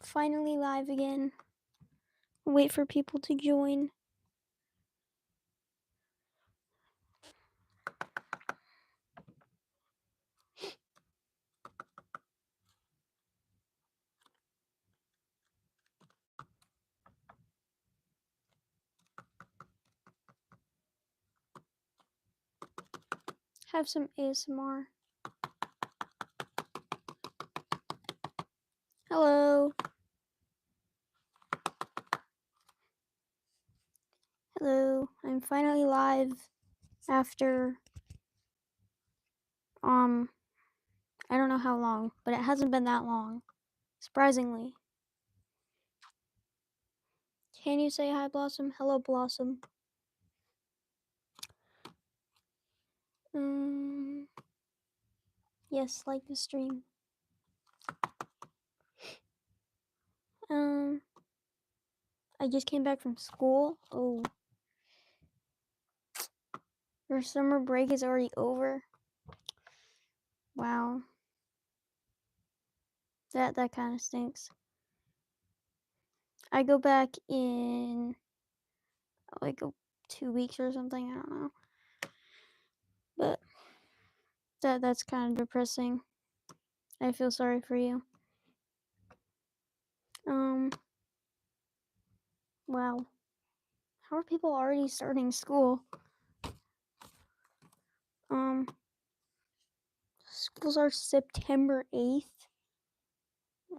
Finally live again. Wait for people to join. Have some ASMR. Hello. Hello. I'm finally live after I don't know how long, but it hasn't been that long. Surprisingly. Can you say hi, Blossom? Hello, Blossom. Yes, like the stream. I just came back from school. Oh. Your summer break is already over. Wow. That kind of stinks. I go back in like 2 weeks or something. I don't know. But that's kind of depressing. I feel sorry for you. Wow. How are people already starting school? Schools are September 8th.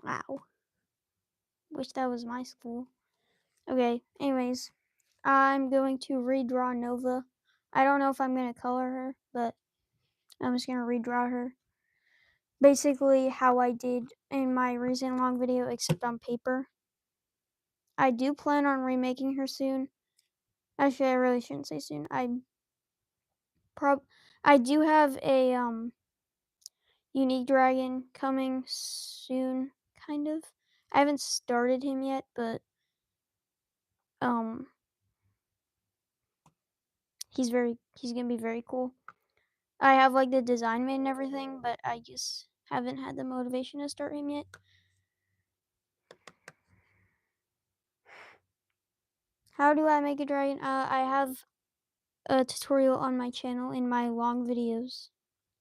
Wow. Wish that was my school. Okay, anyways. I'm going to redraw Nova. I don't know if I'm going to color her, but I'm just going to redraw her. Basically how I did in my recent long video, except on paper. I do plan on remaking her soon. Actually, I really shouldn't say soon. I do have a unique dragon coming soon, kind of. I haven't started him yet, but he's gonna be very cool. I have like the design made and everything, but I just haven't had the motivation to start him yet. How do I make a dragon? I have a tutorial on my channel in my long videos.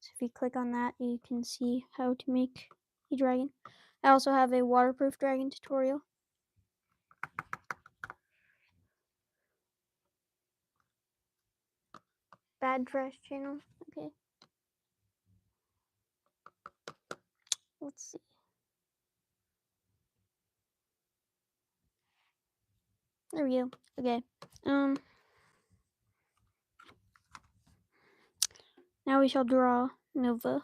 So if you click on that, you can see how to make a dragon. I also have a waterproof dragon tutorial. Bad trash channel. Okay. Let's see. There we go. Okay. Now we shall draw Nova.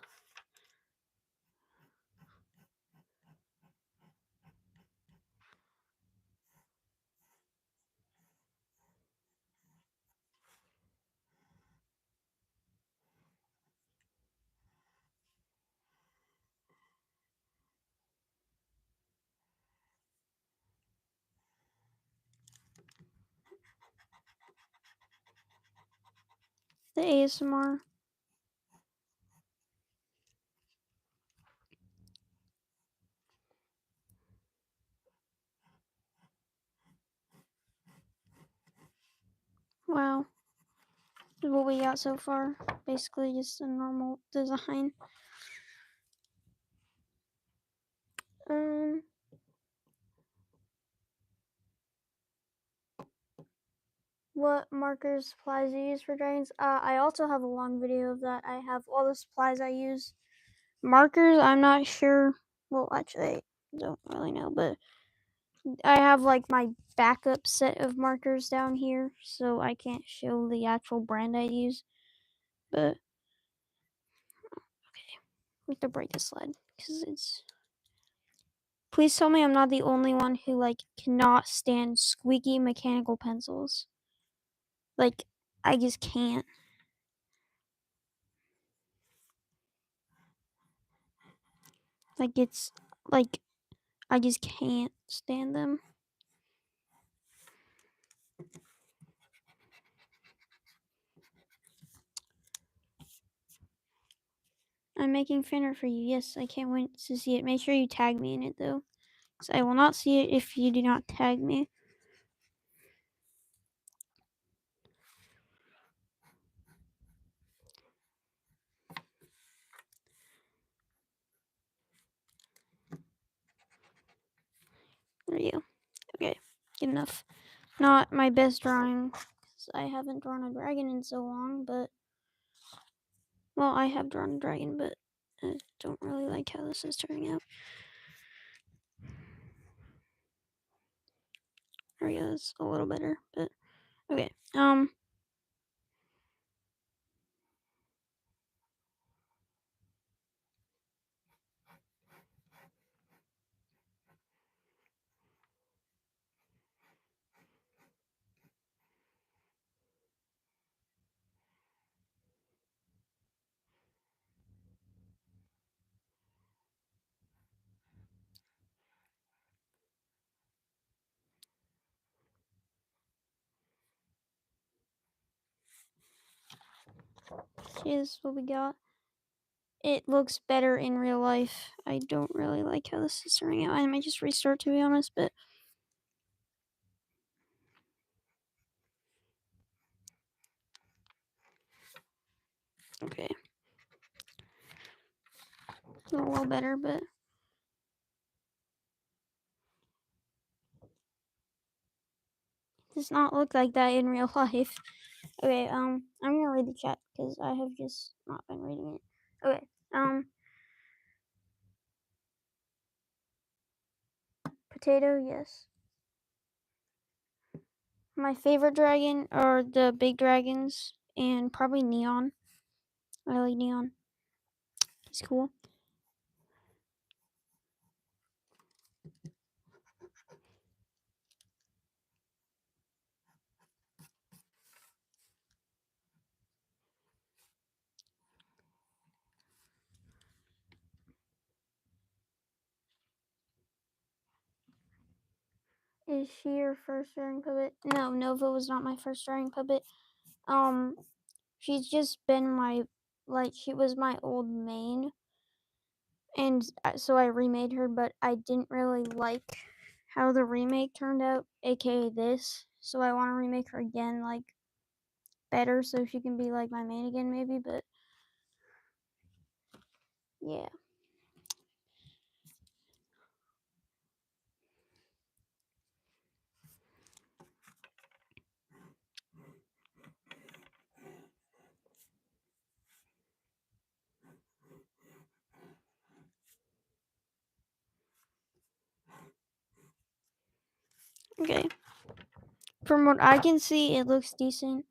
The ASMR. Wow. This is what we got so far. Basically just a normal design. What markers, supplies you use for dragons? I also have a long video of that. I have all the supplies I use. Markers, I'm not sure. Well, actually, I don't really know, but I have like my backup set of markers down here, so I can't show the actual brand I use. But okay, we have to break this slide because it's. Please tell me I'm not the only one who like cannot stand squeaky mechanical pencils. Like, I just can't. Like, it's like I just can't stand them. I'm making fan art for you. Yes, I can't wait to see it. Make sure you tag me in it though. So I will not see it if you do not tag me. There you go. Okay, good enough. Not my best drawing, because I haven't drawn a dragon in so long, but... Well, I have drawn a dragon, but I don't really like how this is turning out. There we go, it's a little better, but... Okay, here's what we got. It looks better in real life. I don't really like how this is turning out. I might just restart, to be honest, but... Okay. A little better, but... does not look like that in real life. Okay, I'm gonna read the chat, because I have just not been reading it. Okay, potato, yes. My favorite dragon are the big dragons, and probably Neon. I like Neon. He's cool. Is she your first drawing puppet? No, Nova was not my first drawing puppet. She's just been my, like, she was my old main, and so I remade her, but I didn't really like how the remake turned out, aka this. So I want to remake her again, like, better, so she can be like my main again, maybe. But yeah. Okay. From what I can see, it looks decent.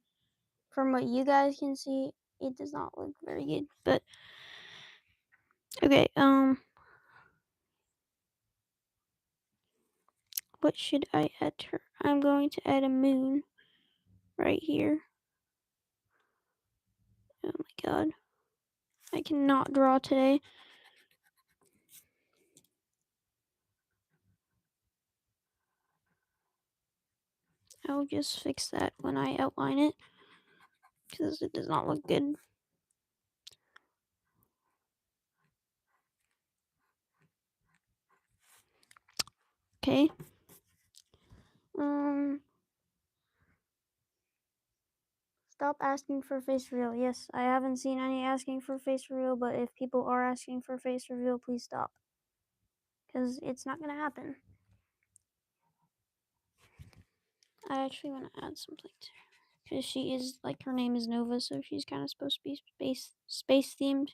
From what you guys can see, it does not look very good. But okay, what should I add to her? I'm going to add a moon right here. Oh my god. I cannot draw today. I'll just fix that when I outline it, because it does not look good. Okay. Stop asking for face reveal. Yes, I haven't seen any asking for face reveal, but if people are asking for face reveal, please stop, because it's not gonna happen. I actually want to add something to her, because she is, like, her name is Nova, so she's kind of supposed to be space themed.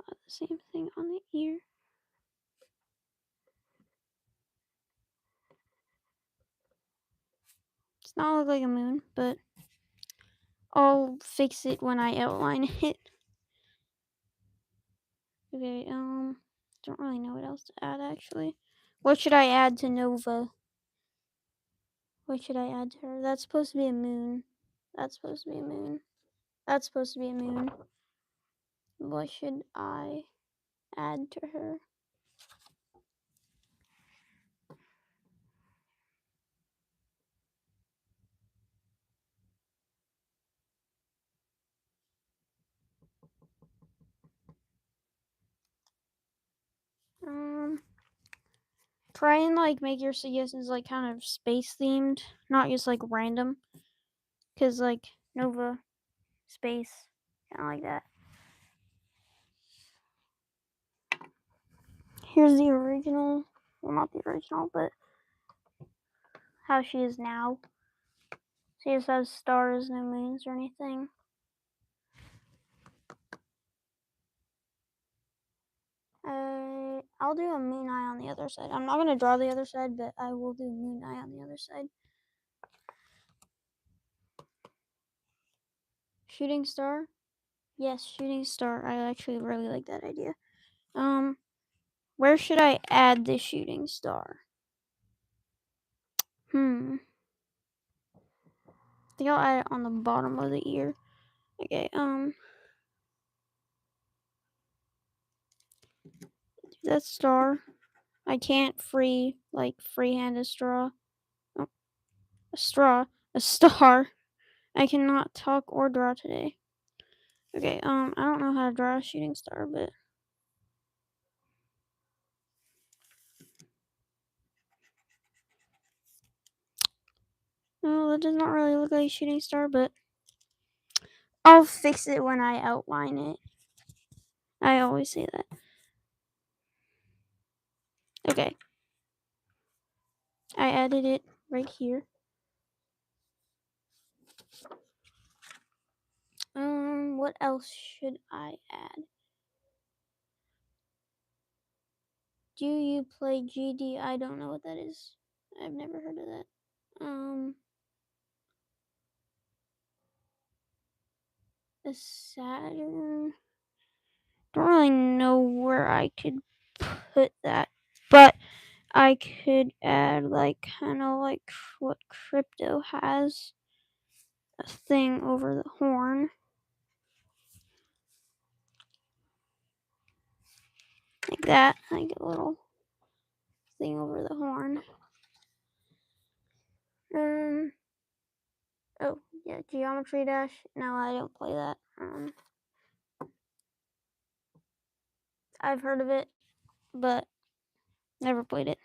The same thing on the ear. It's not look like a moon, but I'll fix it when I outline it. Okay, don't really know what else to add, actually. What should I add to Nova? What should I add to her? That's supposed to be a moon. That's supposed to be a moon. That's supposed to be a moon. What should I add to her? Try and like make your suggestions like kind of space themed, not just like random. Cause like Nova, space, kind of like that. Here's the original. Well, not the original, but how she is now. She just has stars, no moons or anything. I'll do a moon eye on the other side. I'm not gonna draw the other side, but I will do moon eye on the other side. Shooting star? Yes, shooting star. I actually really like that idea. Where should I add the shooting star? I think I'll add it on the bottom of the ear. Okay, that star. I can't freehand a straw. Oh, a straw. A star. I cannot talk or draw today. Okay, I don't know how to draw a shooting star, but no, that does not really look like a shooting star, but I'll fix it when I outline it. I always say that. Okay. I added it right here. What else should I add? Do you play GD? I don't know what that is. I've never heard of that. A Saturn. Don't really know where I could put that, but I could add like kind of like what crypto has, a thing over the horn, like that, like a little thing over the horn. Oh yeah, Geometry Dash. No, I don't play that. I've heard of it, but never played it.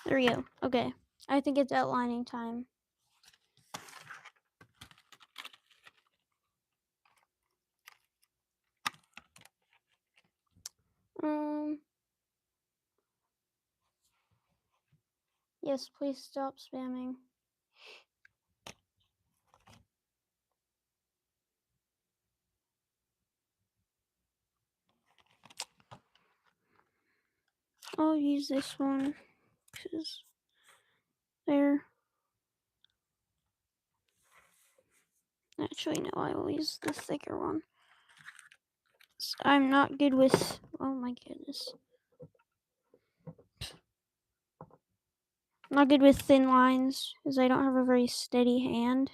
There we go. Okay, I think it's outlining time. Yes, please stop spamming. I'll use this one because there. Actually, no, I will use the thicker one. I'm not good with. Oh my goodness. I'm not good with thin lines because I don't have a very steady hand.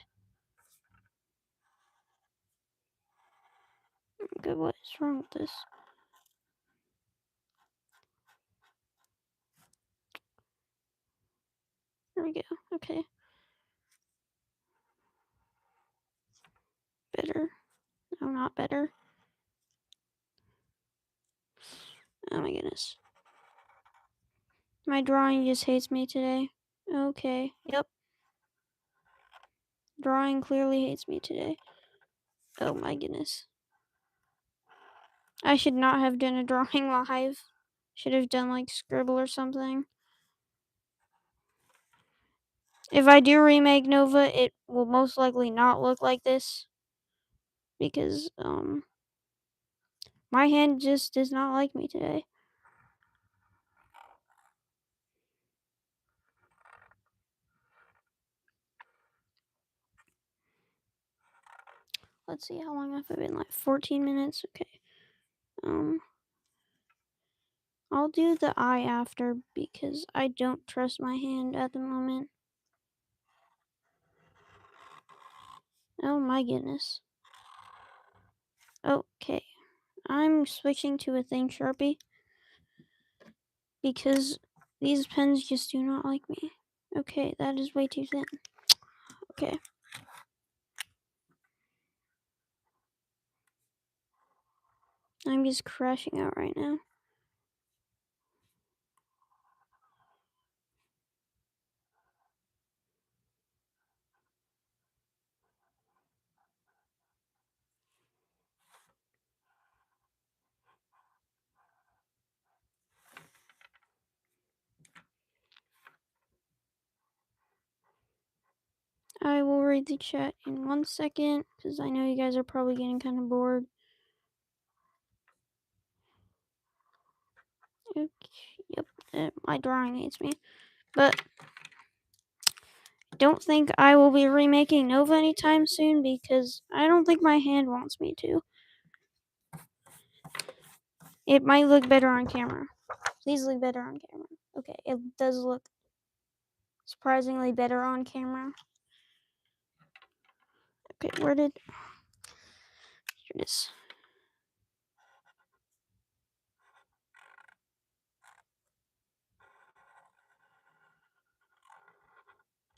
Okay, what is wrong with this? There we go. Okay. Better. No, not better. Oh my goodness. My drawing just hates me today. Okay. Yep. Drawing clearly hates me today. Oh my goodness. I should not have done a drawing live. Should have done like Scribble or something. If I do remake Nova, it will most likely not look like this. Because, my hand just does not like me today. Let's see, how long have I been? Like 14 minutes? Okay. I'll do the eye after because I don't trust my hand at the moment. Oh my goodness. Okay, I'm switching to a thin Sharpie because these pens just do not like me. Okay, that is way too thin. Okay. I'm just crashing out right now. I will read the chat in 1 second because I know you guys are probably getting kind of bored. Okay, yep, my drawing hates me. But don't think I will be remaking Nova anytime soon because I don't think my hand wants me to. It might look better on camera. Please look better on camera. Okay, it does look surprisingly better on camera. Okay, here it is.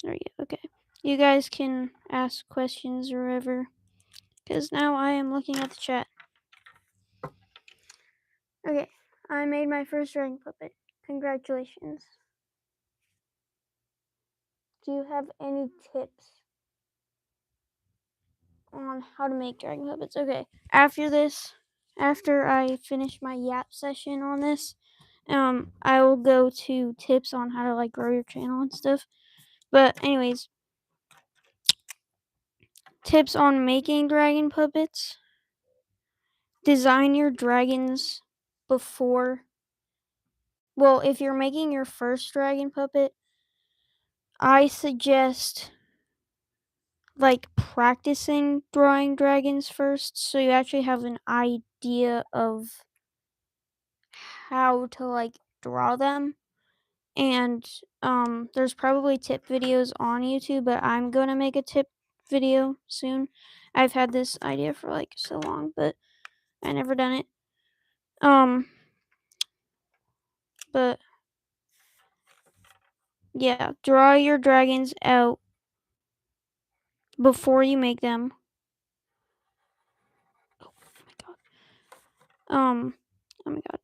There you go. Okay. You guys can ask questions or whatever. Because now I am looking at the chat. Okay. I made my first dragon puppet. Congratulations. Do you have any tips on how to make dragon puppets? Okay. After I finish my yap session on this, I will go to tips on how to like grow your channel and stuff. But anyways, tips on making dragon puppets. Design your dragons before. Well, if you're making your first dragon puppet, I suggest like practicing drawing dragons first so you actually have an idea of how to like draw them. And there's probably tip videos on YouTube, but I'm gonna make a tip video soon. I've had this idea for like so long, but I never done it. But yeah, draw your dragons out before you make them. Oh my god,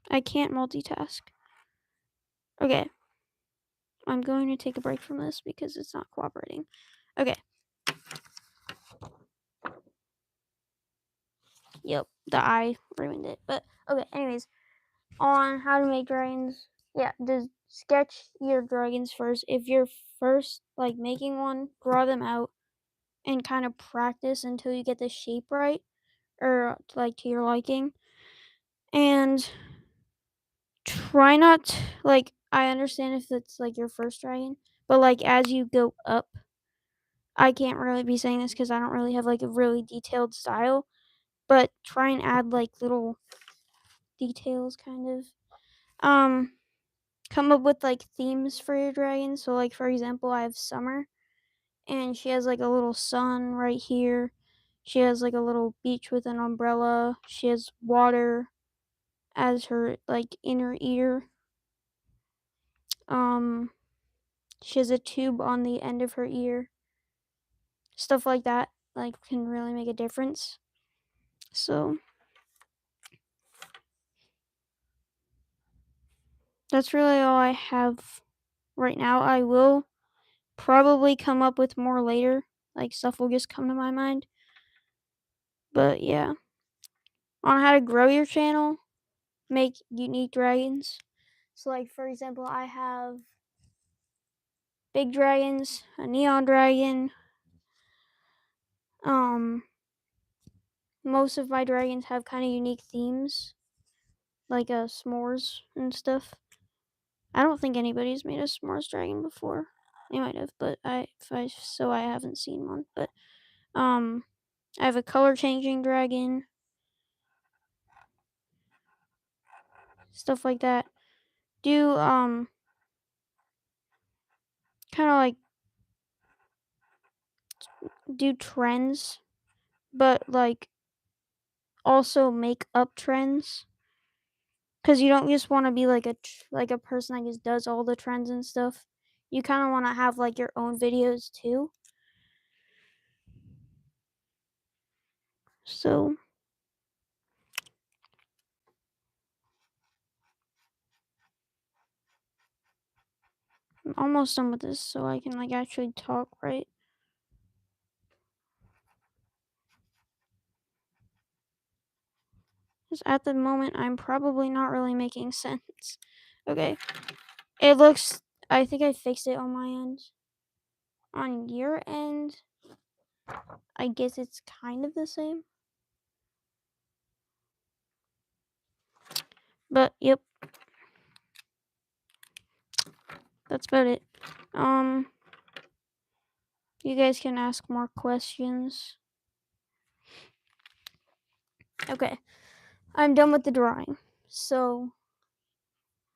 I can't multitask. Okay. I'm going to take a break from this because it's not cooperating. Okay. Yep, the eye ruined it. But okay, anyways, on how to make dragons. Yeah, just sketch your dragons first. If you're first like making one, draw them out and kind of practice until you get the shape right or like to your liking. And try not like I understand if it's like your first dragon, but like as you go up, I can't really be saying this because I don't really have like a really detailed style, but try and add like little details kind of. Come up with like themes for your dragon. So like for example, I have Summer and she has like a little sun right here. She has like a little beach with an umbrella. She has water as her like inner ear. She has a tube on the end of her ear. Stuff like that like can really make a difference. So that's really all I have right now. I will probably come up with more later. Like stuff will just come to my mind. But yeah. On how to grow your channel, make unique dragons. So like for example, I have big dragons, a neon dragon. Most of my dragons have kind of unique themes, like s'mores and stuff. I don't think anybody's made a s'mores dragon before. They might have, but I haven't seen one. But I have a color changing dragon, stuff like that. Do kind of like do trends, but like also make up trends. Because you don't just want to be like a person that just does all the trends and stuff. You kind of want to have like your own videos too. So I'm almost done with this, so I can like actually talk right. Because at the moment I'm probably not really making sense. Okay, it looks. I think I fixed it on my end. On your end, I guess it's kind of the same. But yep, that's about it. You guys can ask more questions. Okay, I'm done with the drawing. So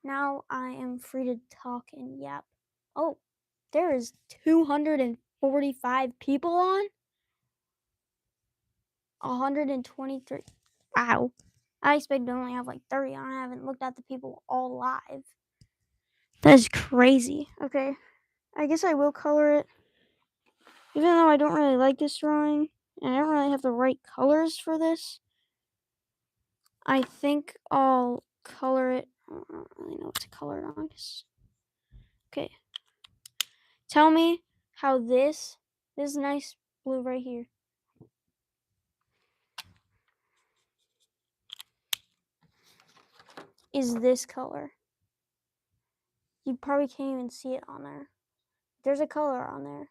now I am free to talk and yap. Oh, there is 245 people on? 123. Wow. I expected to only have like 30 on. I haven't looked at the people all live. That is crazy. Okay. I guess I will color it. Even though I don't really like this drawing, and I don't really have the right colors for this, I think I'll color it. I don't really know what to color it on. Okay. Tell me how this nice blue right here is this color. You probably can't even see it on there. There's a color on there.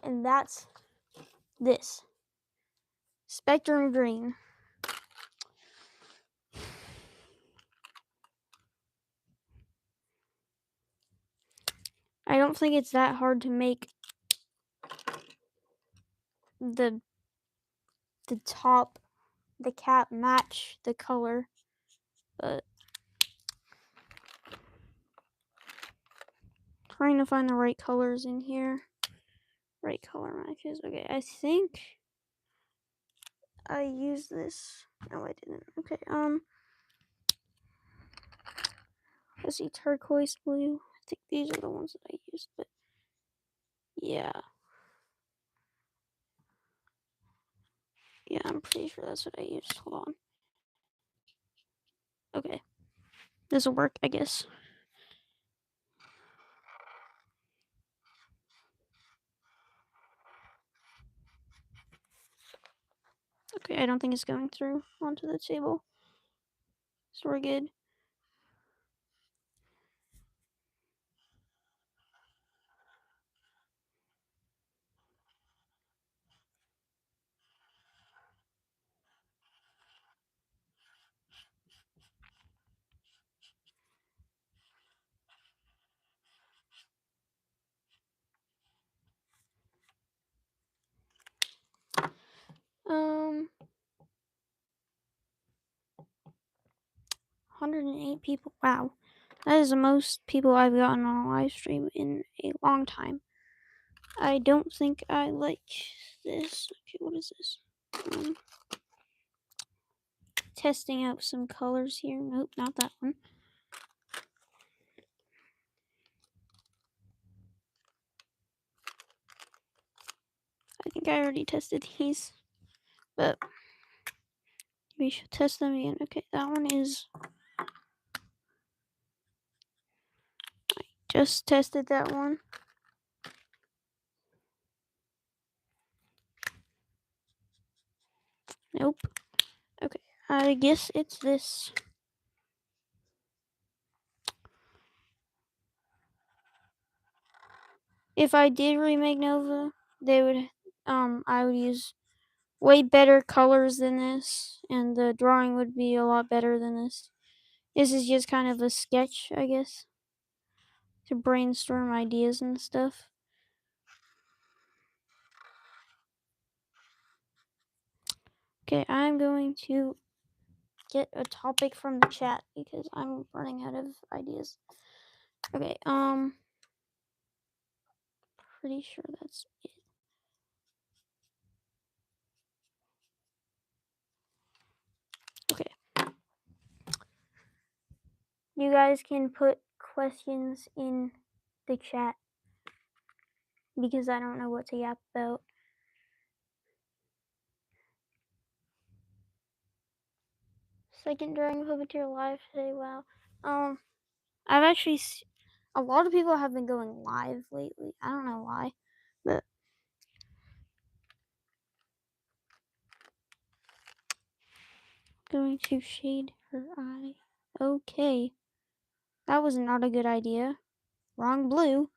And that's this. Spectrum green. I don't think it's that hard to make the top, the cap match the color, but trying to find the right colors in here. Right color matches. Okay, I think I used this. No, I didn't. Okay, let's see, turquoise blue. I think these are the ones that I used, but yeah. Yeah, I'm pretty sure that's what I used. Hold on. Okay. This will work, I guess. Okay, I don't think it's going through onto the table. So we're good. Um, 108 people. Wow. That is the most people I've gotten on a live stream in a long time. I don't think I like this. Okay, what is this? Testing out some colors here. Nope, not that one. I think I already tested these, but we should test them again. Okay, that one is. I just tested that one. Nope. Okay, I guess it's this. If I did remake Nova, I would use way better colors than this, and the drawing would be a lot better than this. This is just kind of a sketch, I guess, to brainstorm ideas and stuff. Okay, I'm going to get a topic from the chat because I'm running out of ideas. Okay, pretty sure that's it. You guys can put questions in the chat because I don't know what to yap about. Second drawing puppeteer live today. Wow. I've actually a lot of people have been going live lately. I don't know why, but going to shade her eye. Okay, that was not a good idea. Wrong blue.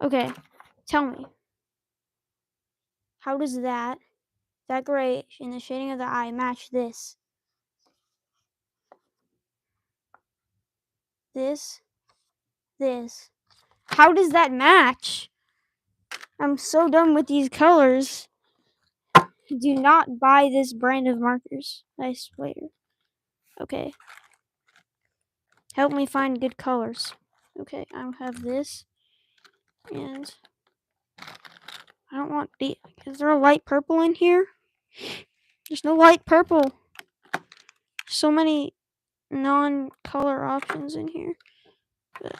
Okay, tell me. How does that gray in the shading of the eye match this? This. How does that match? I'm so done with these colors. Do not buy this brand of markers, I swear. Okay. Help me find good colors. Okay, I have this. And I don't want the... Is there a light purple in here? There's no light purple. So many non-color options in here. But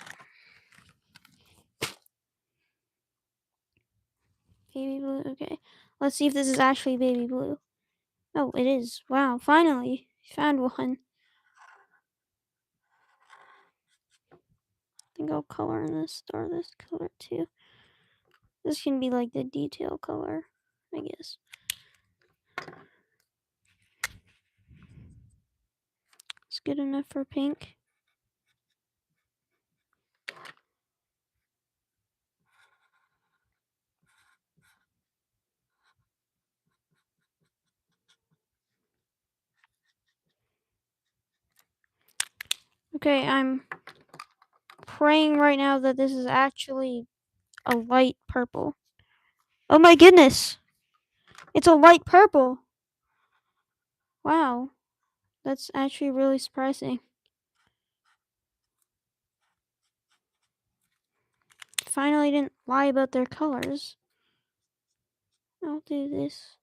baby blue, okay. Let's see if this is actually baby blue. Oh, it is. Wow, finally. Found one. I think I'll color in this star this color too. This can be like the detail color, I guess. It's good enough for pink. Okay, I'm praying right now that this is actually a light purple. Oh my goodness! It's a light purple! Wow. That's actually really surprising. Finally didn't lie about their colors. I'll do this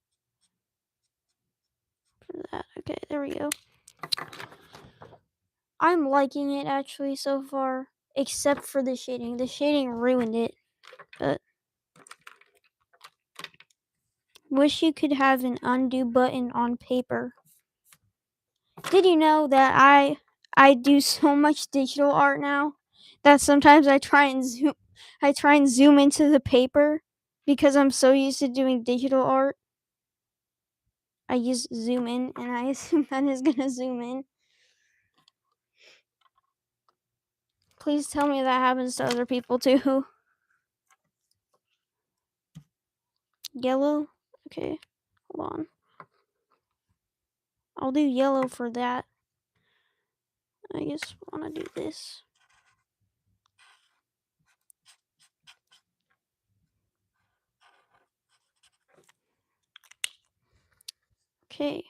for that. Okay, there we go. I'm liking it actually so far, except for the shading. The shading ruined it. But wish you could have an undo button on paper. Did you know that I do so much digital art now that sometimes I try and zoom into the paper because I'm so used to doing digital art. I just zoom in and I assume that is gonna zoom in. Please tell me that happens to other people too. Yellow? Okay, hold on. I'll do yellow for that. I just wanna do this. Okay.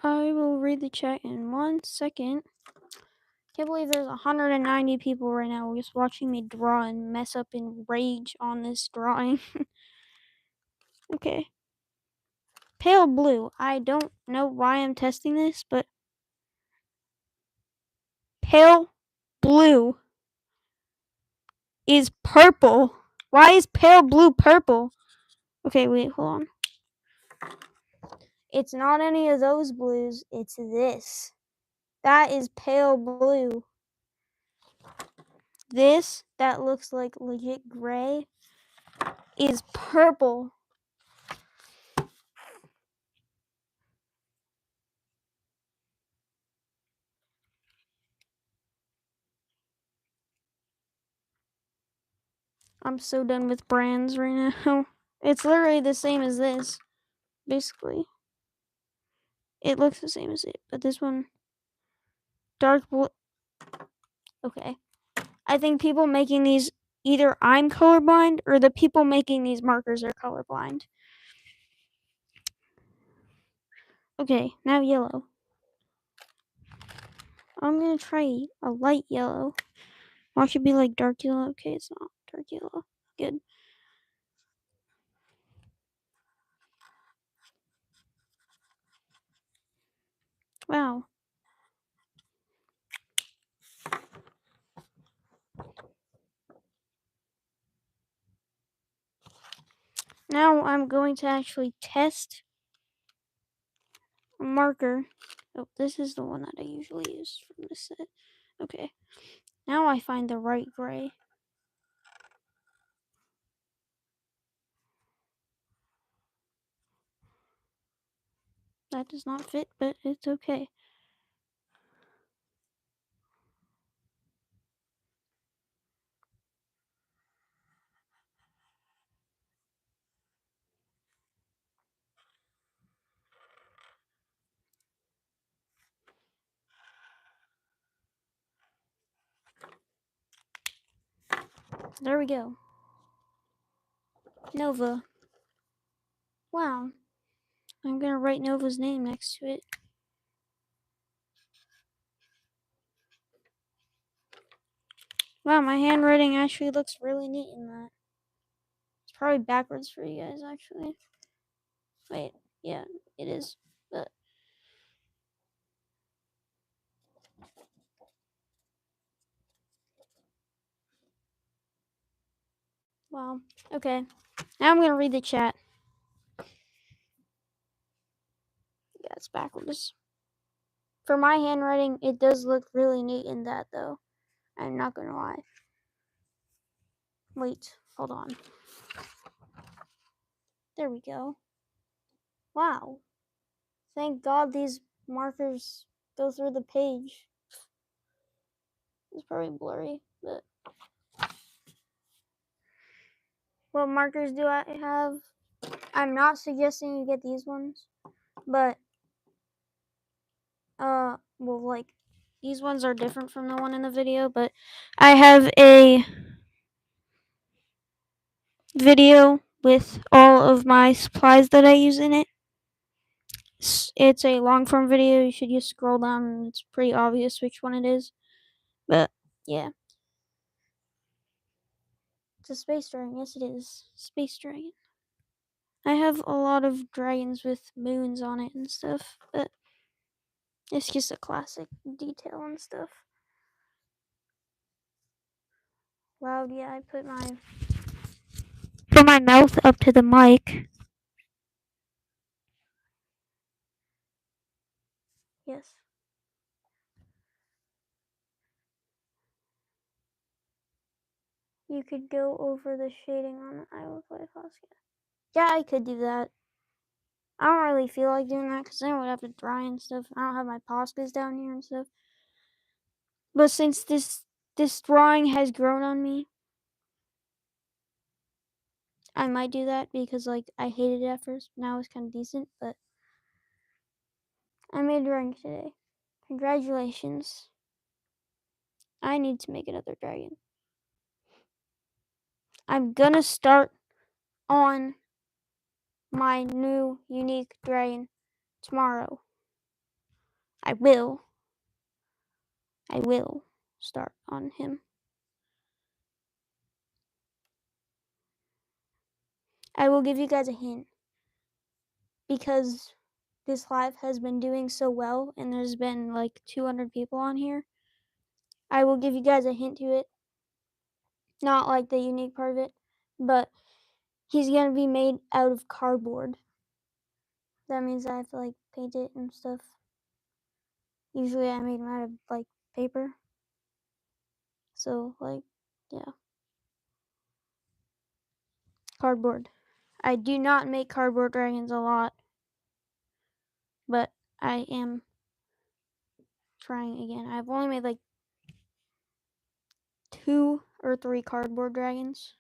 I will read the chat in 1 second. Can't believe there's 190 people right now just watching me draw and mess up in rage on this drawing. Okay. Pale blue. I don't know why I'm testing this, but pale blue is purple. Why is pale blue purple? Okay, wait, hold on. It's not any of those blues, it's this. That is pale blue. This, that looks like legit gray, is purple. I'm so done with brands right now. It's literally the same as this, basically. It looks the same as it, but this one, dark blue. Okay. I think people making these, either I'm colorblind or the people making these markers are colorblind. Okay, now yellow. I'm gonna try a light yellow. Watch it be like dark yellow. Okay, it's not dark yellow. Good. Wow. Now I'm going to actually test a marker. Oh, this is the one that I usually use from this set. Okay. Now I find the right gray. That does not fit, but it's okay. There we go. Nova. Wow. I'm gonna write Nova's name next to it. Wow, my handwriting actually looks really neat in that. It's probably backwards for you guys, actually. Wait, yeah, it is. But wow. Okay. Now I'm gonna read the chat. Yeah, it's backwards. For my handwriting, it does look really neat in that, though. I'm not gonna lie. Wait, hold on. There we go. Wow. Thank God these markers go through the page. It's probably blurry, but what markers do I have? I'm not suggesting you get these ones, but well, like these ones are different from the one in the video, but I have a video with all of my supplies that I use in it. It's a long form video. You should just scroll down and it's pretty obvious which one it is. But yeah. It's a space dragon. Yes, it is. Space dragon. I have a lot of dragons with moons on it and stuff, but it's just a classic detail and stuff. Loud, yeah, I put my mouth up to the mic. Yes. You could go over the shading on the Isle of Lighthouse. Yeah, I could do that. I don't really feel like doing that because then I would have to dry and stuff. I don't have my Poscas down here and stuff. But since this drawing has grown on me, I might do that because like I hated it at first. Now it's kind of decent, but I made a drawing today. Congratulations. I need to make another dragon. I'm gonna start on my new unique dragon tomorrow. I will start on him. I will give you guys a hint because this live has been doing so well and there's been like 200 people on here. I will give you guys a hint to it. Not like the unique part of it, but he's gonna be made out of cardboard. That means I have to like paint it and stuff. Usually I made him out of like paper. So like, yeah. Cardboard. I do not make cardboard dragons a lot, but I am trying again. I've only made like 2 or 3 cardboard dragons.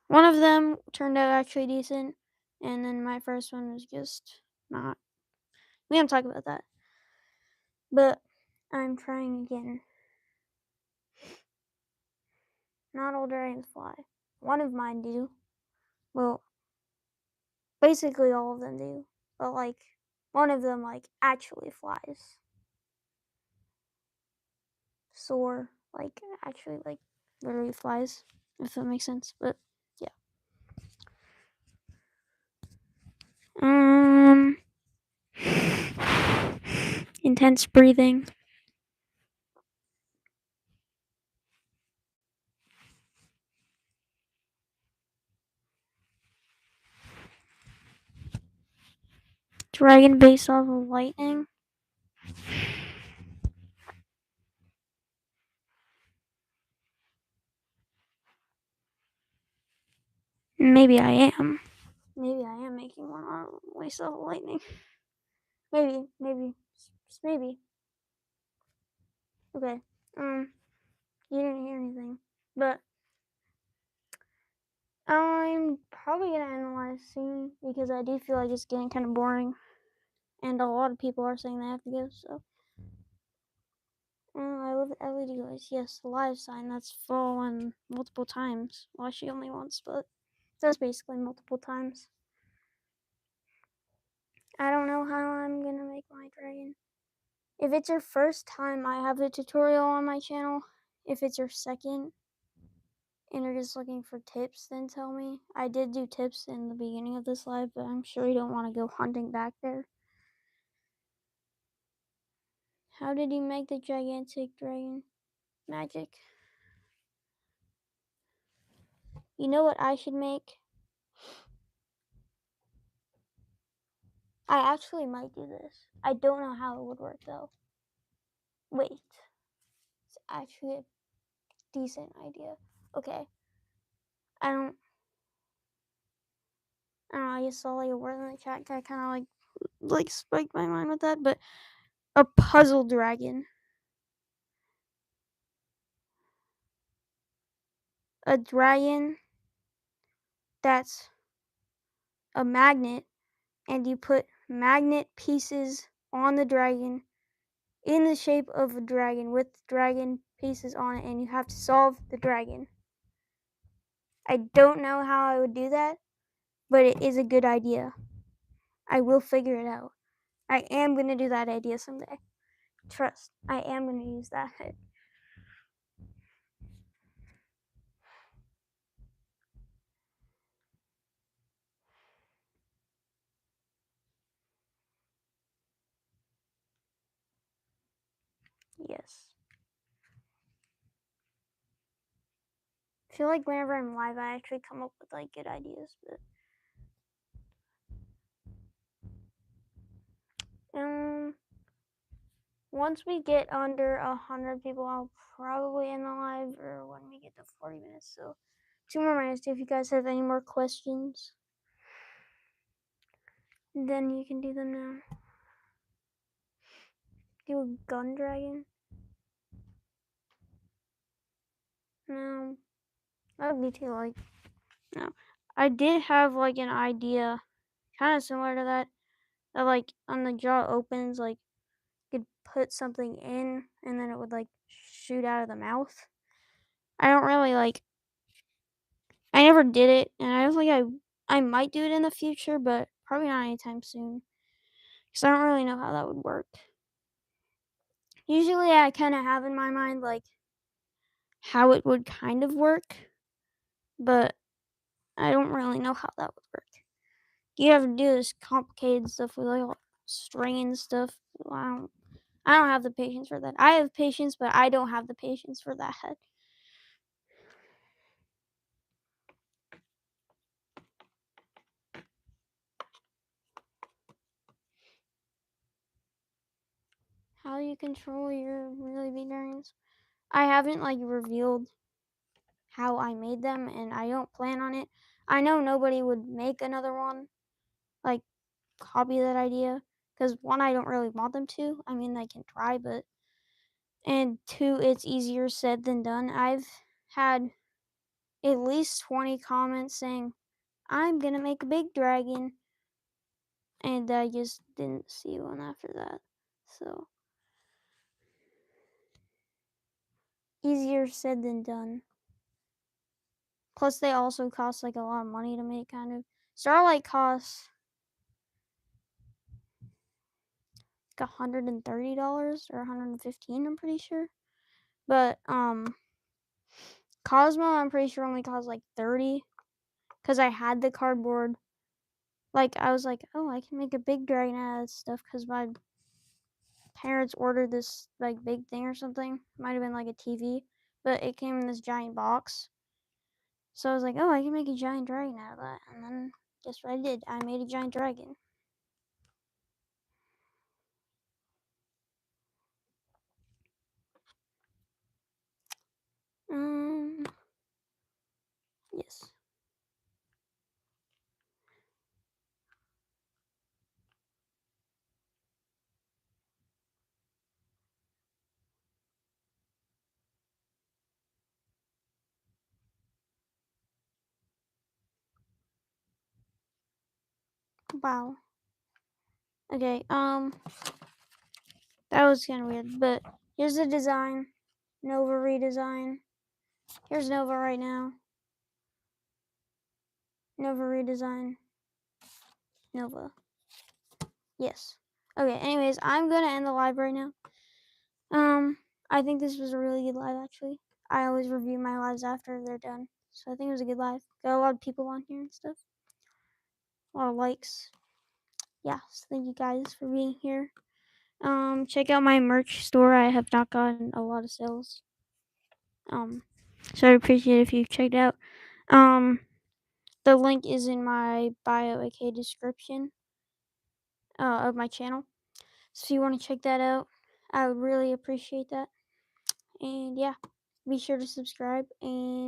One of them turned out actually decent, and then my first one was just not. We don't talk about that. But I'm trying again. Not all dragons fly. One of mine do. Well, basically all of them do. but like one of them like actually flies. Soar, like actually like literally flies, if that makes sense. But yeah. Intense breathing. Dragon based off of lightning. Maybe I am. Maybe I am making one based off of lightning. Maybe. Just maybe. Okay. You didn't hear anything. But I'm probably gonna analyze soon because I do feel like it's getting kind of boring. And a lot of people are saying they have to go, so. I love LED lights. Yes, the live sign that's fallen multiple times. Well, actually only once, but that's basically multiple times. I don't know how I'm gonna make my dragon. If it's your first time, I have a tutorial on my channel. If it's your second and you're just looking for tips, then tell me. I did do tips in the beginning of this live, but I'm sure you don't want to go hunting back there. How did you make the gigantic dragon? Magic. You know what I should make? I actually might do this. I don't know how it would work though. Wait. It's actually a decent idea. Okay. I don't know, I just saw like a word in the chat that kinda like spiked my mind with that, but a puzzle dragon. A dragon that's a magnet, and you put magnet pieces on the dragon in the shape of a dragon with dragon pieces on it, and you have to solve the dragon. I don't know how I would do that, but it is a good idea. I will figure it out. I am going to do that idea someday. Trust, I am going to use that. Yes. I feel like whenever I'm live, I actually come up with like good ideas, but once we get under 100 people, I'll probably end the live, or when we get to 40 minutes. So 2 more minutes. If you guys have any more questions, then you can do them now. Do a gun dragon? No, that would be too no. I did have like an idea, kind of similar to that. That like on the jaw opens, like you could put something in, and then it would like shoot out of the mouth. I don't really like. I never did it, and I don't think I might do it in the future, but probably not anytime soon. Because I don't really know how that would work. Usually I kind of have in my mind like how it would kind of work, but I don't really know how that would work. You have to do this complicated stuff with like string and stuff. I don't have the patience for that. I have patience, but I don't have the patience for that. How do you control your really big dragons? I haven't like revealed how I made them, and I don't plan on it. I know nobody would make another one, like copy that idea, because one, I don't really want them to. I mean, they can try, but and two, it's easier said than done. I've had at least 20 comments saying I'm gonna make a big dragon, and I just didn't see one after that. So easier said than done. Plus, they also cost like a lot of money to make. Kind of Starlight costs like $130 or $115, I'm pretty sure. But Cosmo, I'm pretty sure only cost like 30 because I had the cardboard. Like I was like, oh, I can make a big dragon out of this stuff because my parents ordered this like big thing or something. Might have been like a TV, but it came in this giant box. So I was like, oh, I can make a giant dragon out of that. And then guess what I did? I made a giant dragon. Yes. Wow. Okay, that was kind of weird, but here's the design. Nova redesign. Here's Nova right now. Nova redesign. Nova. Yes. Okay, anyways, I'm gonna end the live right now. I think this was a really good live, actually. I always review my lives after they're done, so I think it was a good live. Got a lot of people on here and stuff. A lot of likes. Yeah, so thank you guys for being here. Check out my merch store. I have not gotten a lot of sales. So I'd appreciate it if you checked it out. The link is in my bio, aka description, of my channel. So if you want to check that out, I would really appreciate that. And yeah, be sure to subscribe and